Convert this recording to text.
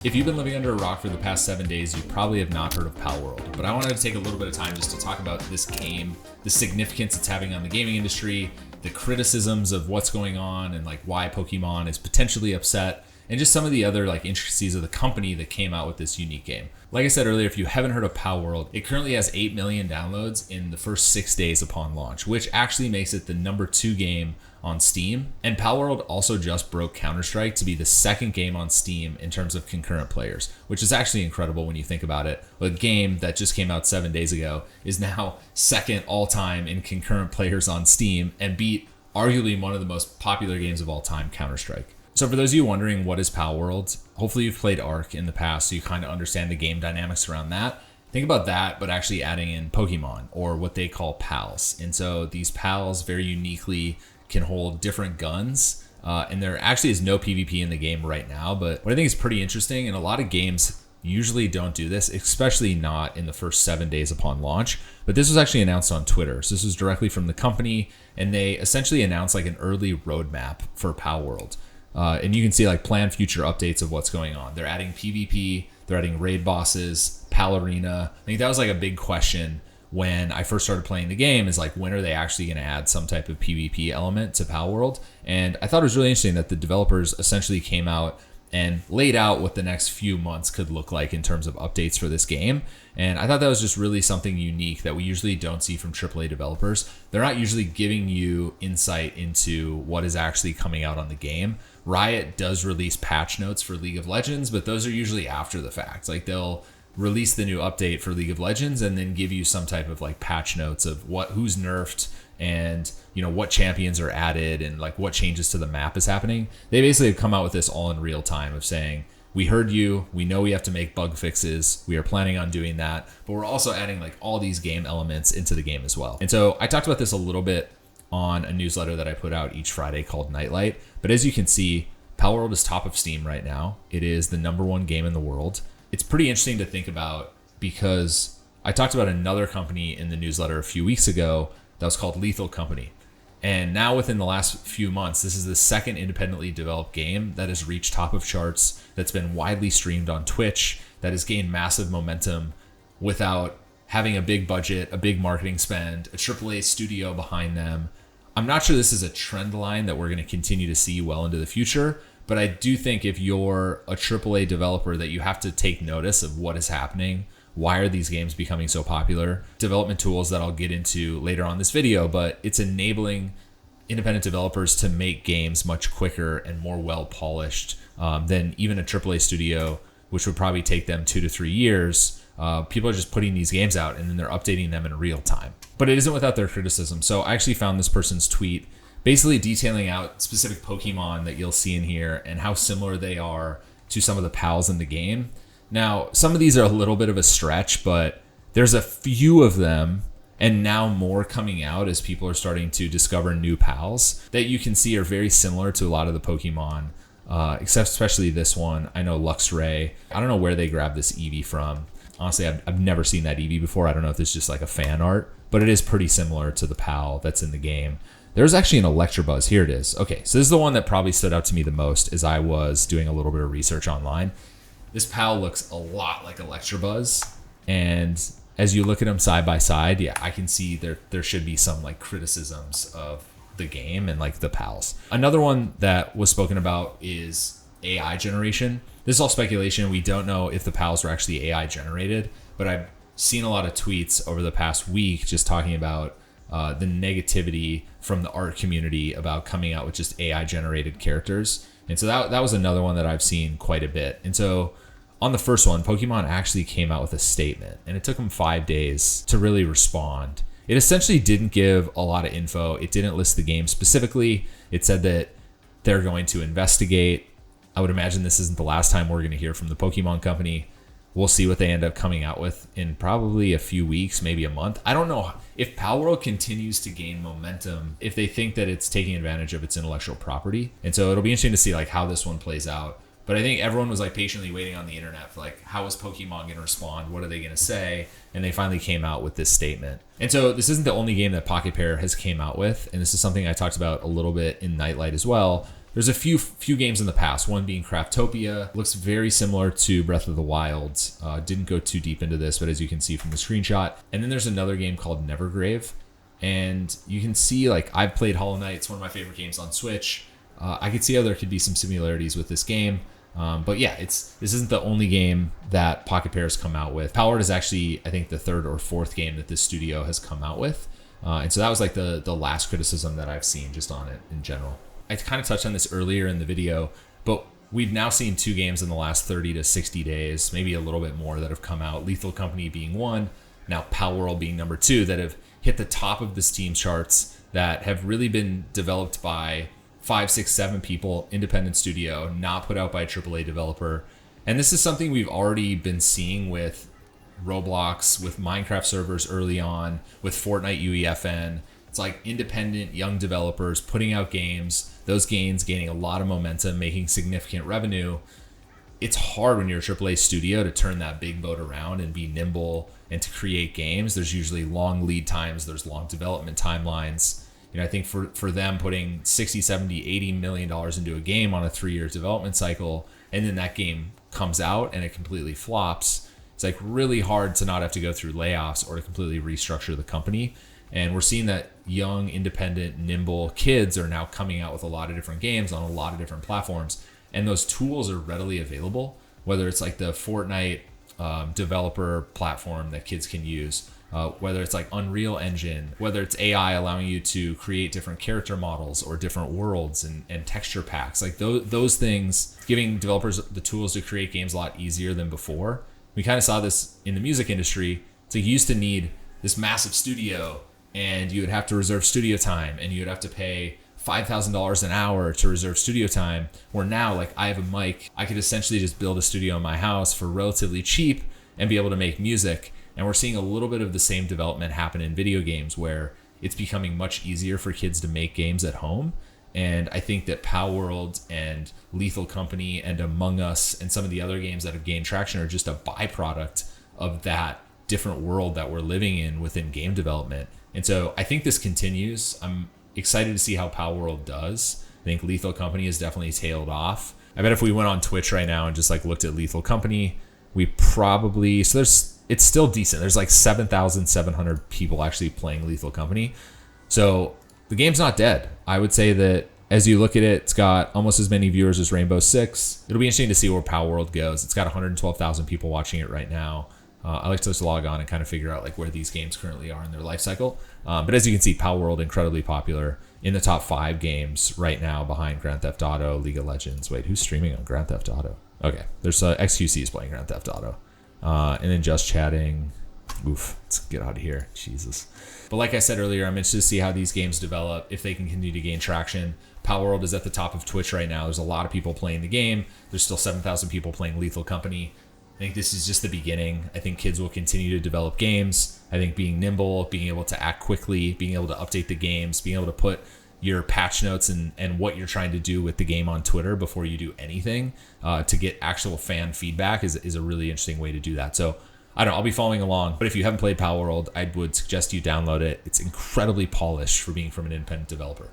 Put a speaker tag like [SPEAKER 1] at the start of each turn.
[SPEAKER 1] If you've been living under a rock for the past 7 days, you probably have not heard of Palworld, but I wanted to take a little bit of time just to talk about this game, the significance it's having on the gaming industry, the criticisms of what's going on and like why Pokemon is potentially upset, and just some of the other like intricacies of the company that came out with this unique game. Like I said earlier, if you haven't heard of Palworld, it currently has 8 million downloads in the first 6 days upon launch, which actually makes it the #2 game on Steam. And Palworld also just broke Counter-Strike to be the second game on Steam in terms of concurrent players, which is actually incredible when you think about it. A game that just came out 7 days ago is now second all-time in concurrent players on Steam and beat arguably one of the most popular games of all time, Counter-Strike. So for those of you wondering what is Palworld, hopefully you've played Ark in the past so you kind of understand the game dynamics around that. Think about that, but actually adding in Pokemon, or what they call pals. And so these pals very uniquely can hold different guns, and there actually is no PvP in the game right now, but what I think is pretty interesting, and a lot of games usually don't do this, especially not in the first 7 days upon launch, but this was actually announced on Twitter. So this was directly from the company, and they essentially announced like an early roadmap for Palworld. And you can see like planned future updates of what's going on. They're adding PvP, they're adding raid bosses, Pal Arena. I think that was like a big question when I first started playing the game, is like, when are they actually going to add some type of PvP element to Palworld? And I thought it was really interesting that the developers essentially came out and laid out what the next few months could look like in terms of updates for this game. And I thought that was just really something unique that we usually don't see from AAA developers. They're not usually giving you insight into what is actually coming out on the game. Riot does release patch notes for League of Legends, but those are usually after the fact. Like, they'll release the new update for League of Legends and then give you some type of like patch notes of who's nerfed and, you know, what champions are added and like what changes to the map is happening. They basically have come out with this all in real time of saying, we heard you, we know we have to make bug fixes, we are planning on doing that, but we're also adding like all these game elements into the game as well. And so I talked about this a little bit on a newsletter that I put out each Friday called Nightlight, but as you can see, Palworld is top of Steam right now. It is the #1 game in the world. It's pretty interesting to think about because I talked about another company in the newsletter a few weeks ago that was called Lethal Company. And now within the last few months, this is the second independently developed game that has reached top of charts, that's been widely streamed on Twitch, that has gained massive momentum without having a big budget, a big marketing spend, a AAA studio behind them. I'm not sure this is a trend line that we're going to continue to see well into the future, but I do think if you're a AAA developer that you have to take notice of what is happening. Why are these games becoming so popular? Development tools that I'll get into later on this video, but it's enabling independent developers to make games much quicker and more well polished than even a AAA studio, which would probably take them 2 to 3 years. People are just putting these games out and then they're updating them in real time. But it isn't without their criticism. So I actually found this person's tweet basically detailing out specific Pokemon that you'll see in here and how similar they are to some of the pals in the game. Now, some of these are a little bit of a stretch, but there's a few of them, and now more coming out as people are starting to discover new pals that you can see are very similar to a lot of the Pokemon, except especially this one. I know Luxray. I don't know where they grabbed this Eevee from. Honestly, I've never seen that Eevee before. I don't know if this is just like a fan art, but it is pretty similar to the pal that's in the game. There's actually an Electabuzz. Here it is. Okay, so this is the one that probably stood out to me the most as I was doing a little bit of research online. This pal looks a lot like Electabuzz, and as you look at them side by side, yeah, I can see there should be some like criticisms of the game and like the pals. Another one that was spoken about is AI generation. This is all speculation. We don't know if the pals were actually AI generated, but I've seen a lot of tweets over the past week just talking about the negativity from the art community about coming out with just AI generated characters. And so that was another one that I've seen quite a bit. And so on the first one, Pokemon actually came out with a statement, and it took them 5 days to really respond. It essentially didn't give a lot of info. It didn't list the game specifically. It said that they're going to investigate. I would imagine this isn't the last time we're going to hear from the Pokemon company. We'll see what they end up coming out with in probably a few weeks, maybe a month. I don't know if Palworld continues to gain momentum, if they think that it's taking advantage of its intellectual property. And so it'll be interesting to see like how this one plays out. But I think everyone was like patiently waiting on the internet for like, how is Pokemon going to respond? What are they going to say? And they finally came out with this statement. And so this isn't the only game that Pocket Pair has came out with. And this is something I talked about a little bit in Nightlight as well. There's a few games in the past, one being Craftopia. Looks very similar to Breath of the Wild. Didn't go too deep into this, but as you can see from the screenshot. And then there's another game called Nevergrave. And you can see, like, I've played Hollow Knight. It's one of my favorite games on Switch. I could see how there could be some similarities with this game. But yeah, this isn't the only game that Pocket Pair has come out with. Palworld is actually, I think, the third or fourth game that this studio has come out with. And so that was like the last criticism that I've seen just on it in general. I kind of touched on this earlier in the video, but we've now seen 2 games in the last 30 to 60 days, maybe a little bit more, that have come out. Lethal Company being one, now Palworld being number 2, that have hit the top of the Steam charts, that have really been developed by 5, 6, 7 people, independent studio, not put out by a AAA developer. And this is something we've already been seeing with Roblox, with Minecraft servers early on, with Fortnite UEFN. It's like independent young developers putting out games, those games gaining a lot of momentum, making significant revenue. It's hard when you're a AAA studio to turn that big boat around and be nimble and to create games. There's usually long lead times, there's long development timelines. I think for them putting 60, 70, 80 million dollars into a game on a 3-year development cycle, and then that game comes out and it completely flops, it's like really hard to not have to go through layoffs or to completely restructure the company. And we're seeing that young, independent, nimble kids are now coming out with a lot of different games on a lot of different platforms. And those tools are readily available, whether it's like the Fortnite developer platform that kids can use, whether it's like Unreal Engine, whether it's AI allowing you to create different character models or different worlds and texture packs. Like those things, giving developers the tools to create games a lot easier than before. We kind of saw this in the music industry. So you used to need this massive studio, and you would have to reserve studio time, and you would have to pay $5,000 an hour to reserve studio time. Where now, like, I have a mic, I could essentially just build a studio in my house for relatively cheap and be able to make music. And we're seeing a little bit of the same development happen in video games, where it's becoming much easier for kids to make games at home. And I think that Palworld and Lethal Company and Among Us and some of the other games that have gained traction are just a byproduct of that different world that we're living in within game development. And so I think this continues. I'm excited to see how Palworld does. I think Lethal Company is definitely tailed off. I bet if we went on Twitch right now and just like looked at Lethal Company, we probably, it's still decent. There's like 7,700 people actually playing Lethal Company. So the game's not dead. I would say that as you look at it, it's got almost as many viewers as Rainbow Six. It'll be interesting to see where Palworld goes. It's got 112,000 people watching it right now. I like to just log on and kind of figure out like where these games currently are in their life cycle. But as you can see, Palworld incredibly popular, in the top 5 games right now behind Grand Theft Auto, League of Legends. Wait, who's streaming on Grand Theft Auto? Okay, there's XQC's playing Grand Theft Auto. And then Just Chatting. Oof, let's get out of here. Jesus. But like I said earlier, I'm interested to see how these games develop, if they can continue to gain traction. Palworld is at the top of Twitch right now. There's a lot of people playing the game. There's still 7,000 people playing Lethal Company. I think this is just the beginning. I think kids will continue to develop games. I think being nimble, being able to act quickly, being able to update the games, being able to put your patch notes and what you're trying to do with the game on Twitter before you do anything to get actual fan feedback is a really interesting way to do that. So I don't know, I'll be following along. But if you haven't played Palworld, I would suggest you download it. It's incredibly polished for being from an independent developer.